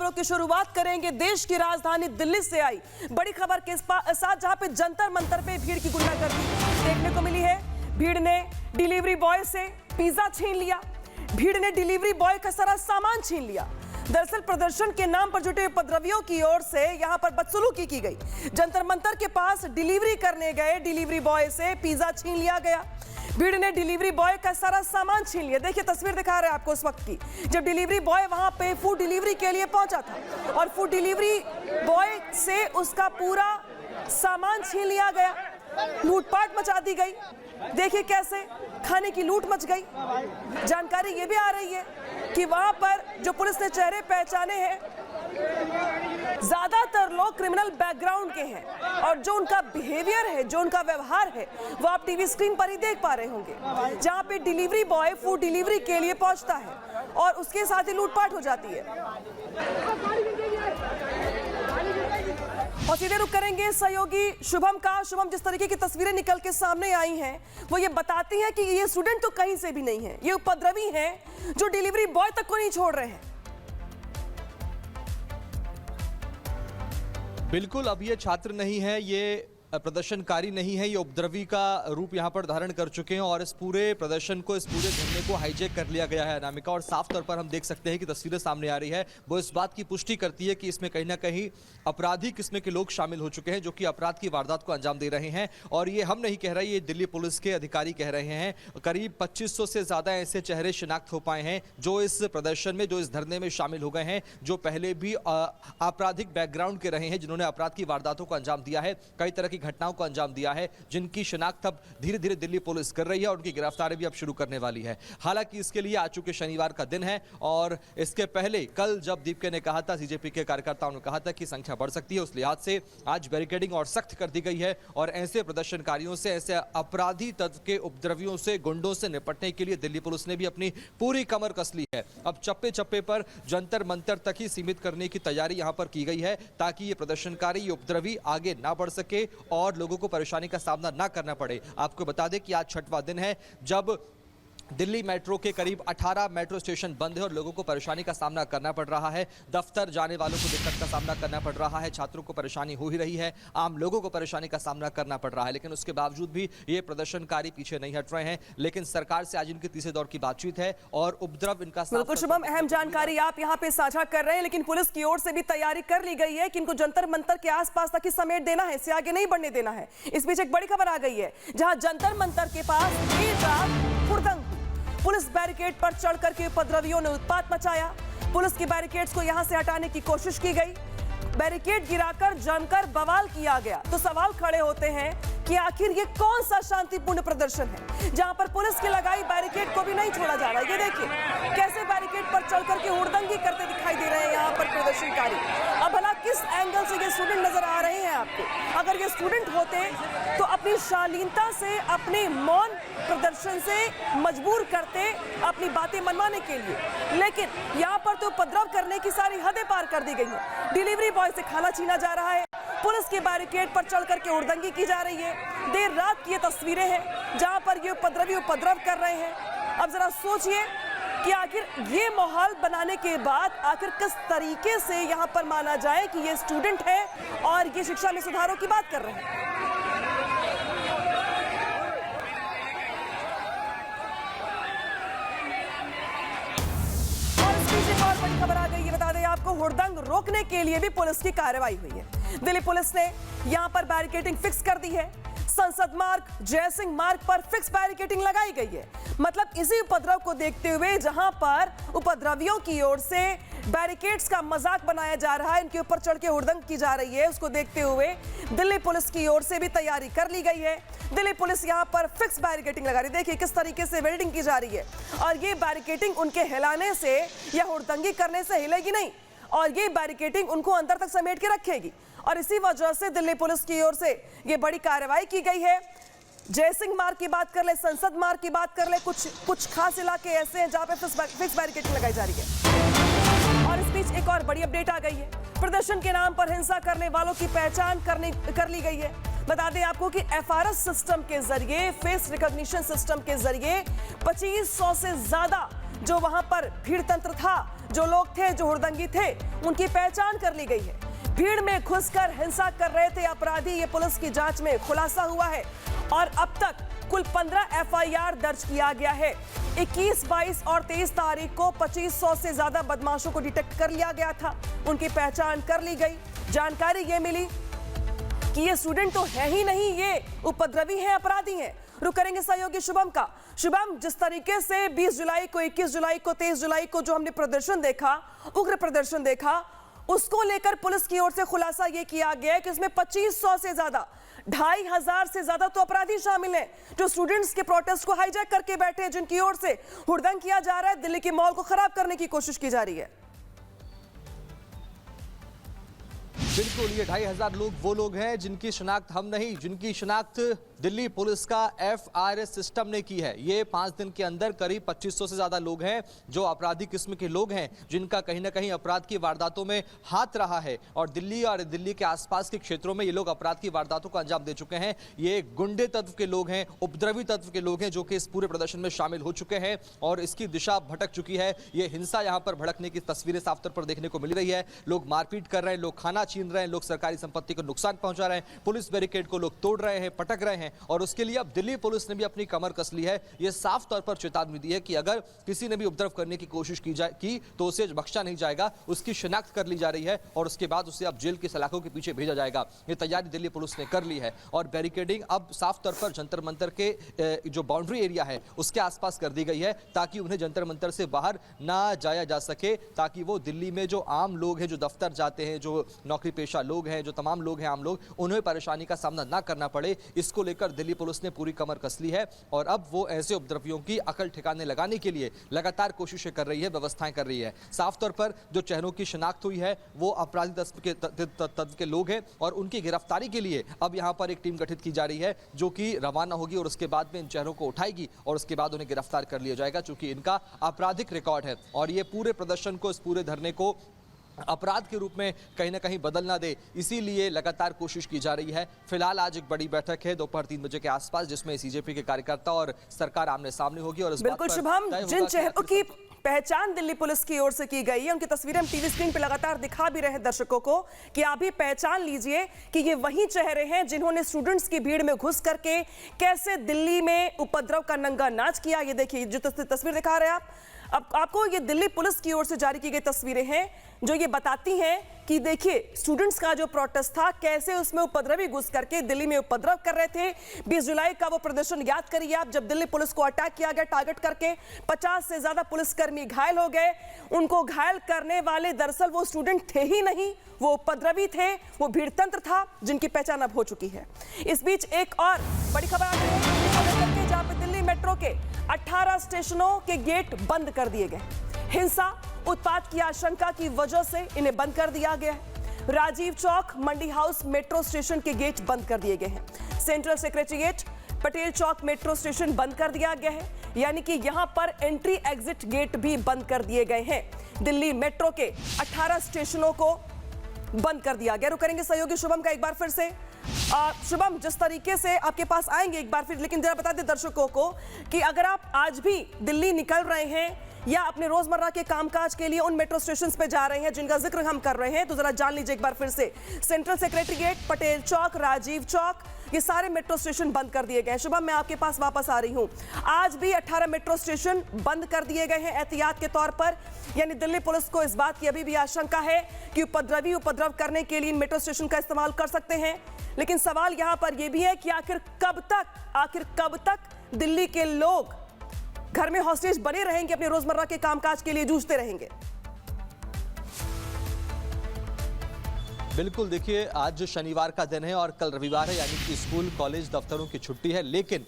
खबरों की शुरुआत करेंगे देश की राजधानी दिल्ली से आई बड़ी खबर के साथ, जहां पे जंतर मंतर पे भीड़ की गुंडागर्दी देखने को मिली है। भीड़ ने डिलीवरी बॉय से पिज्जा छीन लिया, भीड़ ने डिलीवरी बॉय का सारा सामान छीन लिया। दरअसल प्रदर्शन के नाम पर जुटे उपद्रवियों की ओर से यहां पर बदसलूकी की गई। जंतर मंतर के पास डिलीवरी करने गए डिलीवरी बॉय से पिज्जा छीन लिया गया। भीड़ ने डिलीवरी बॉय का सारा सामान छीन लिया। देखिए तस्वीर दिखा रहे हैं आपको उस वक्त की, जब डिलीवरी बॉय वहां पे फूड डिलीवरी के लिए पहुंचा था और फूड डिलीवरी बॉय से उसका पूरा सामान छीन लिया गया। लूटपाट मचा दी गई। देखिए कैसे खाने की लूट मच गई। जानकारी ये भी आ रही है कि वहां पर जो पुलिस ने चेहरे पहचाने हैं, ज्यादातर लोग क्रिमिनल बैकग्राउंड के हैं और जो उनका बिहेवियर है, जो उनका व्यवहार है, वो आप टीवी स्क्रीन पर ही देख पा रहे होंगे। जहां पे डिलीवरी बॉय फूड डिलीवरी के लिए पहुंचता है और उसके साथ ही लूटपाट हो जाती है। और सीधे रुक करेंगे सहयोगी शुभम का। शुभम, जिस तरीके की तस्वीरें निकल के सामने आई हैं वो ये बताती हैं कि ये स्टूडेंट तो कहीं से भी नहीं है, ये उपद्रवी हैं जो डिलीवरी बॉय तक को नहीं छोड़ रहे हैं। बिल्कुल, अब ये छात्र नहीं है, ये प्रदर्शनकारी नहीं है, ये उपद्रवी का रूप यहाँ पर धारण कर चुके हैं और इस पूरे प्रदर्शन को, इस पूरे धरने को हाईजैक कर लिया गया है अनामिका। और साफ तौर पर हम देख सकते हैं कि तस्वीरें सामने आ रही है वो इस बात की पुष्टि करती है कि इसमें कहीं ना कहीं अपराधी किस्म के लोग शामिल हो चुके हैं जो कि अपराध की वारदात को अंजाम दे रहे हैं। और ये हम नहीं कह रहे, ये दिल्ली पुलिस के अधिकारी कह रहे हैं। करीब 2500 से ज्यादा ऐसे चेहरे शिनाख्त हो पाए हैं जो इस प्रदर्शन में, जो इस धरने में शामिल हो गए हैं, जो पहले भी आपराधिक बैकग्राउंड के रहे हैं, जिन्होंने अपराध की वारदातों को अंजाम दिया है, कई तरह की घटनाओं को अंजाम दिया है, जिनकी शिनाख्त अब धीरे धीरे दिल्ली पुलिस कर रही है और उनकी गिरफ्तारी भी अब शुरू करने वाली है। हालांकि इसके लिए आज चूंकि शनिवार का दिन है और इसके पहले कल जब दीपके ने कहा था, सीजेपी के कार्यकर्ताओं ने कहा था कि संख्या बढ़ सकती है, उस लिहाज से आज बैरिकेडिंग और सख्त कर दी गई है और ऐसे प्रदर्शनकारियों से, ऐसे अपराधी तत्व के उपद्रवियों से, गुंडों से निपटने के लिए दिल्ली पुलिस ने भी अपनी पूरी कमर कस ली है। अब चप्पे चप्पे पर जंतर मंतर तक ही सीमित करने की तैयारी यहां पर की गई है ताकि ये प्रदर्शनकारी, ये उपद्रवी आगे ना बढ़ सके और लोगों को परेशानी का सामना ना करना पड़े। आपको बता दें कि आज छठवां दिन है जब दिल्ली मेट्रो के करीब 18 मेट्रो स्टेशन बंद है और लोगों को परेशानी का सामना करना पड़ रहा है। दफ्तर जाने वालों को दिक्कत का सामना करना पड़ रहा है, छात्रों को परेशानी हो ही रही है, आम लोगों को परेशानी का सामना करना पड़ रहा है। लेकिन उसके बावजूद भी ये प्रदर्शनकारी पीछे नहीं हट रहे हैं। लेकिन सरकार से आज इनके तीसरे दौर की बातचीत है और उपद्रव इनका। बिल्कुल शुभम, अहम जानकारी आप यहाँ पे साझा कर रहे हैं, लेकिन पुलिस की ओर से भी तैयारी कर ली गई है कि इनको जंतर मंतर के आसपास तक ही समेट देना है, इससे आगे नहीं बढ़ने देना है। इस बीच एक बड़ी खबर आ गई है, जहां जंतर मंतर के पास देर रात हुड़दंग, पुलिस बैरिकेड पर चढ़कर के उपद्रवियों ने उत्पात मचाया। पुलिस की बैरिकेड्स को यहां से हटाने की कोशिश की गई, बैरिकेड गिराकर जमकर बवाल किया गया। तो सवाल खड़े होते हैं कि आखिर ये कौन सा शांतिपूर्ण प्रदर्शन है जहां पर पुलिस की लगाई बैरिकेड को भी नहीं छोड़ा जा रहा है। ये देखिए कैसे बैरिकेड पर चढ़कर के हुड़दंगी करते दिखाई दे रहे हैं यहाँ पर प्रदर्शनकारी। अब भला किस एंगल से ये स्टूडेंट नजर आ रहे हैं आपको? अगर ये स्टूडेंट होते तो अपनी शालीनता से, अपने मौन प्रदर्शन से मजबूर करते अपनी बातें मनवाने के लिए, लेकिन यहाँ पर तो उपद्रव करने की सारी हदें पार कर दी गई है। डिलीवरी बॉय से खाना छीना जा रहा है, पुलिस के बैरिकेड पर चढ़कर के हुड़दंगी की जा रही है। देर रात की ये तस्वीरें हैं जहां पर ये उपद्रवी उपद्रव कर रहे हैं। अब जरा सोचिए कि आखिर ये माहौल बनाने के बाद आखिर किस तरीके से यहां पर माना जाए कि ये स्टूडेंट है और ये शिक्षा में सुधारों की बात कर रहे हैं। और बड़ी खबर आ गई, ये बता दें आपको, हुड़दंग रोकने के लिए भी पुलिस की कार्रवाई हुई है। दिल्ली पुलिस ने यहां पर बैरिकेडिंग फिक्स कर दी है। संसद मार्ग, जयसिंह मार्ग पर फिक्स बैरिकेडिंग लगाई गई है। मतलब इसी उपद्रव को देखते हुए जहां पर उपद्रवियों की ओर से बैरिकेड्स का मजाक बनाया जा रहा है, इनके ऊपर चढ़ के हुड़दंग की जा रही है, उसको देखते हुए दिल्ली पुलिस की ओर से भी तैयारी कर ली गई है। दिल्ली पुलिस यहां पर फिक्स बैरिकेडिंग लगा रही है। देखिए किस तरीके से वेल्डिंग की जा रही है और ये बैरिकेडिंग उनके हिलाने से या हुड़दंगी करने से हिलेगी नहीं और ये बैरिकेडिंग उनको अंदर तक समेट के रखेगी। और इसी वजह से दिल्ली पुलिस की ओर से ये बड़ी कार्रवाई की गई है। जयसिंह मार्ग की बात कर ले, संसद मार्ग की बात कर ले, कुछ खास इलाके ऐसे हैं जहां पे फिक्स बैरिकेडिंग लगाई जा रही है। और इस बीच एक और बड़ी अपडेट आ गई है, प्रदर्शन के नाम पर हिंसा करने वालों की पहचान कर ली गई है। बता दें आपको कि एफआरएस सिस्टम के जरिए, फेस रिकॉग्निशन सिस्टम के जरिए 2500 से ज्यादा जो वहां पर भीड़ तंत्र था, जो लोग थे, जो हुड़दंगी थे, उनकी पहचान कर ली गई है। भीड़ में घुसकर हिंसा कर रहे थे अपराधी, ये पुलिस की जांच में खुलासा हुआ है और अब तक कुल 15 एफआईआर दर्ज किया गया है। 21, 22 और 23 तारीख को 2500 से ज्यादा बदमाशों को डिटेक्ट कर लिया गया था, उनकी पहचान कर ली गई। जानकारी ये मिली कि ये स्टूडेंट तो है ही नहीं, ये उपद्रवी हैं, अपराधी हैं। रुक करेंगे सहयोगी शुभम का। शुभम, जिस तरीके से 20 जुलाई को, 21 जुलाई को, 23 जुलाई को जो हमने प्रदर्शन देखा, उग्र प्रदर्शन देखा, उसको लेकर पुलिस की ओर से खुलासा यह किया गया है कि इसमें 2500 से ज्यादा, 2500 से ज्यादा तो अपराधी शामिल हैं, जो स्टूडेंट्स के प्रोटेस्ट को हाईजैक करके बैठे हैं, जिनकी ओर से हुड़दंग किया जा रहा है, दिल्ली के मॉल को खराब करने की कोशिश की जा रही है। बिल्कुल, ये 2500 लोग वो लोग हैं जिनकी शिनाख्त हम नहीं, जिनकी शिनाख्त दिल्ली पुलिस का FRS सिस्टम ने की है। ये 5 दिन के अंदर करीब 2500 से ज्यादा लोग हैं जो अपराधी किस्म के लोग हैं, जिनका कहीं ना कहीं अपराध की वारदातों में हाथ रहा है और दिल्ली के आसपास के क्षेत्रों में ये लोग अपराध की वारदातों को अंजाम दे चुके हैं। ये गुंडे तत्व के लोग हैं, उपद्रवी तत्व के लोग हैं जो कि इस पूरे प्रदर्शन में शामिल हो चुके हैं और इसकी दिशा भटक चुकी है। ये हिंसा यहाँ पर भड़कने की तस्वीरें साफ तौर पर देखने को मिल रही है। लोग मारपीट कर रहे हैं, लोग खाना छीन रहे हैं, लोग सरकारी संपत्ति को नुकसान पहुंचा रहे हैं, पुलिस बैरिकेड को लोग तोड़ रहे हैं, पटक रहे हैं और उसके लिए अब दिल्ली पुलिस ने भी अपनी कमर कस ली है। यह साफ तौर पर चेतावनी दी है कि अगर किसी ने भी उपद्रव करने की कोशिश की तो उसे बख्शा नहीं जाएगा, उसकी शिनाख्त कर ली जा रही है और उसके बाद उसे अब जेल की सलाखों के पीछे भेजा जाएगा। ये तैयारी दिल्ली पुलिस ने कर ली है और बैरिकेडिंग अब साफ तौर पर जंतर मंतर के जो बाउंड्री एरिया है उसके आसपास कर दी गई है ताकि उन्हें जंतर मंतर से बाहर ना जाया जा सके, ताकि वो दिल्ली में जो आम लोग हैं, जो दफ्तर जाते हैं, जो नौकरी पेशा लोग हैं, जो तमाम लोग हैं, आम लोग, उन्हें परेशानी का सामना ना करना पड़े। इसको लेकर दिल्ली पुलिस ने पूरी कमर कस ली है और अब वो ऐसे उपद्रवियों की अकल ठिकाने लगाने के लिए लगातार कोशिशें कर रही है, व्यवस्थाएं कर रही है। साफ तौर पर जो चेहरों की शिनाख्त हुई है वो अपराधी तत्व के लोग हैं और उनकी गिरफ्तारी के लिए अब यहां पर एक टीम गठित की जा रही है जो कि रवाना होगी और उसके बाद में इन चेहरों को उठाएगी और उसके बाद उन्हें गिरफ्तार कर लिया जाएगा, चूंकि इनका आपराधिक रिकॉर्ड है और ये पूरे प्रदर्शन को, इस पूरे धरने को अपराध के रूप में कहीं ना कहीं बदल ना दे, इसीलिए लगातार कोशिश की जा रही है। फिलहाल आज एक बड़ी बैठक है दोपहर 3 बजे के आसपास, जिसमें सीजेपी के कार्यकर्ता और सरकार आमने सामने होगी और इस बिल्कुल शुभम, जिन चेहरों की पहचान दिल्ली पुलिस की ओर से की गई है, उनकी तस्वीरें हम टीवी स्क्रीन पे लगातार दिखा भी रहे हैं दर्शकों को कि आप भी पहचान लीजिए कि ये वही चेहरे हैं जिन्होंने स्टूडेंट्स की भीड़ में घुस करके कैसे दिल्ली में उपद्रव का नंगा नाच किया। ये देखिए जो तस्वीर दिखा रहे हैं आप, अब आपको ये दिल्ली पुलिस की ओर से जारी की गई तस्वीरें हैं जो ये बताती हैं कि देखिए स्टूडेंट्स का जो प्रोटेस्ट था कैसे उसमें उपद्रवी घुस करके दिल्ली में उपद्रव कर रहे थे। 20 जुलाई का वो प्रदर्शन याद करिए आप, जब दिल्ली पुलिस को अटैक किया गया टारगेट करके, 50 से ज्यादा पुलिसकर्मी घायल हो गए। उनको घायल करने वाले दरअसल वो स्टूडेंट थे ही नहीं, वो उपद्रवी थे, वो भीड़तंत्र था जिनकी पहचान अब हो चुकी है। इस बीच एक और बड़ी खबर आ गई है जहां पे दिल्ली मेट्रो के 18 स्टेशनों के गेट बंद कर दिए गए। हिंसा उत्पात की आशंका की वजह से इन्हें बंद कर दिया गया है। राजीव चौक, मंडी हाउस मेट्रो स्टेशन के गेट बंद कर दिए गए हैं। सेंट्रल सेक्रेटेरिएट, पटेल चौक मेट्रो स्टेशन बंद कर दिया गया है, यानी कि यहां पर एंट्री एग्जिट गेट भी बंद कर दिए गए हैं। दिल्ली मेट्रो के 18 स्टेशनों को बंद कर दिया गया। रुक करेंगे सहयोगी शुभम का एक बार फिर से। शुभम, जिस तरीके से आपके पास आएंगे एक बार फिर, लेकिन जरा बता दें दर्शकों को कि अगर आप आज भी दिल्ली निकल रहे हैं या अपने रोजमर्रा के कामकाज के लिए उन मेट्रो स्टेशन पे जा रहे हैं जिनका जिक्र हम कर रहे हैं, तो जरा जान लीजिए एक बार फिर से। सेंट्रल सेक्रेटेरिएट, पटेल चौक, राजीव चौक, ये सारे मेट्रो स्टेशन बंद कर दिए गए। शुभम, मैं आपके पास वापस आ रही हूं। आज भी 18 मेट्रो स्टेशन बंद कर दिए गए हैं एहतियात के तौर पर, यानी दिल्ली पुलिस को इस बात की अभी भी आशंका है कि उपद्रवी उपद्रव करने के लिए इन मेट्रो स्टेशन का इस्तेमाल कर सकते हैं। लेकिन सवाल यहां पर यह भी है कि आखिर कब तक दिल्ली के लोग घर में हॉस्टेज बने रहेंगे, अपने रोजमर्रा के कामकाज के लिए जूझते रहेंगे। बिल्कुल, देखिए आज शनिवार का दिन है और कल रविवार है, यानी कि स्कूल कॉलेज दफ्तरों की छुट्टी है। लेकिन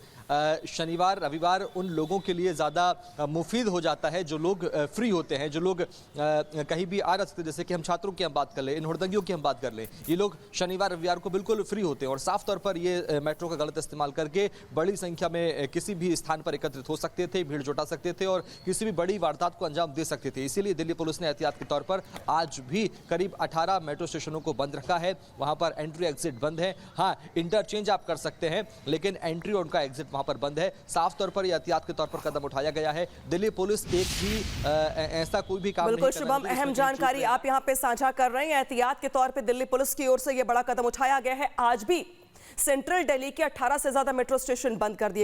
शनिवार रविवार उन लोगों के लिए ज़्यादा मुफीद हो जाता है जो लोग फ्री होते हैं, जो लोग कहीं भी आ सकते, जैसे कि हम छात्रों की हम बात कर लें, इन हुड़दंगियों की हम बात कर लें। ये लोग शनिवार रविवार को बिल्कुल फ्री होते हैं और साफ तौर पर ये मेट्रो का गलत इस्तेमाल करके बड़ी संख्या में किसी भी स्थान पर एकत्रित हो सकते थे, भीड़ जुटा सकते थे और किसी भी बड़ी वारदात को अंजाम दे सकते थे। इसीलिए दिल्ली पुलिस ने एहतियात के तौर पर आज भी करीब 18 मेट्रो स्टेशनों को बंद रखा है। वहाँ पर एंट्री एग्जिट बंद है। हाँ, इंटरचेंज आप कर सकते हैं, लेकिन एंट्री और उनका एग्जिट वहां पर बंद है। साफ तौर पर एहतियात के तौर पर कदम उठाया गया है। दिल्ली पुलिस एक भी ऐसा कोई भी काम बिल्कुल नहीं कर शुभम, अहम जानकारी आप यहाँ पे साझा कर रहे हैं। एहतियात के तौर पे दिल्ली पुलिस की ओर से यह बड़ा कदम उठाया गया है। आज भी सेंट्रल दिल्ली के 18 से ज्यादा मेट्रो स्टेशन बंद कर दिए गए।